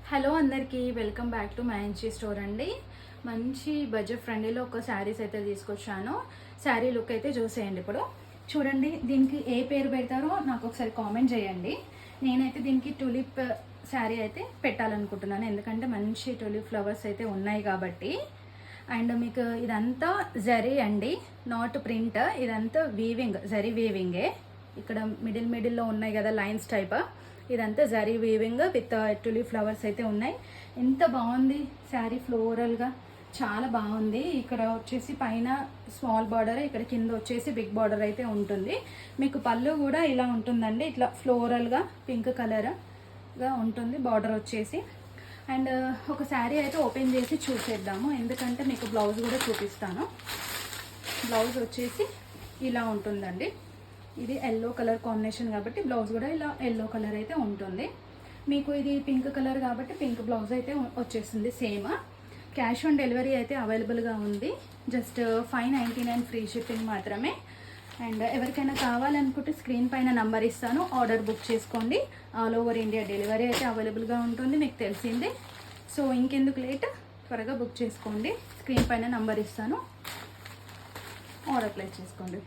Hello అందరికీ welcome back to మ్యాంచీ store అండి. మంచి బడ్జెట్ ఫ్రెండ్లీలో ఒక శారీస్ అయితే తీసుకొచ్చాను. శారీ లుక్ అయితే చూసేయండి. ఇప్పుడు చూడండి, దీనికి ఏ పేరు పెడతారో నాకు ఒకసారి కామెంట్ చేయండి. నేనైతే దీనికి టులిప్ శారీ అయితే పెట్టాలనుకుంటున్నాను, ఎందుకంటే మంచి టులిప్ ఫ్లవర్స్ అయితే ఉన్నాయి కాబట్టి. అండ్ మీకు ఇదంతా జరీ అండి, నాట్ ప్రింట్. ఇదంతా వీవింగ్, జరీ వీవింగే. ఇక్కడ మిడిల్లో ఉన్నాయి కదా లైన్స్ టైప్, ఇదంతా zari weaving with tulip flowers అయితే ఉన్నాయి. ఎంత బాగుంది శారీ, ఫ్లోరల్గా చాలా బాగుంది. ఇక్కడ వచ్చేసి పైన స్మాల్ బార్డర్, ఇక్కడ కింద వచ్చేసి బిగ్ బార్డర్ అయితే ఉంటుంది. మీకు పళ్ళు కూడా ఇలా ఉంటుందండి, ఇట్లా ఫ్లోరల్గా పింక్ కలర్గా ఉంటుంది బార్డర్ వచ్చేసి. అండ్ ఒక శారీ అయితే ఓపెన్ చేసి చూసేద్దాము, ఎందుకంటే మీకు బ్లౌజ్ కూడా చూపిస్తాను. బ్లౌజ్ వచ్చేసి ఇలా ఉంటుందండి. ఇది ఎల్లో కలర్ కాంబినేషన్ కాబట్టి బ్లౌజ్ కూడా ఇలా ఎల్లో కలర్ అయితే ఉంటుంది. మీకు ఇది పింక్ కలర్ కాబట్టి పింక్ బ్లౌజ్ అయితే వచ్చేస్తుంది సేమ్. క్యాష్ ఆన్ డెలివరీ అయితే అవైలబుల్గా ఉంది. జస్ట్ 599 ఫ్రీ షిప్పింగ్ మాత్రమే. అండ్ ఎవరికైనా కావాలనుకుంటే స్క్రీన్ పైన నంబర్ ఇస్తాను, ఆర్డర్ బుక్ చేసుకోండి. ఆల్ ఓవర్ ఇండియా డెలివరీ అయితే అవైలబుల్గా ఉంటుంది, మీకు తెలిసిందే. సో ఇంకెందుకు లేట్, త్వరగా బుక్ చేసుకోండి. స్క్రీన్ పైన నంబర్ ఇస్తాను, ఆర్డర్ ప్లేస్ చేసుకోండి.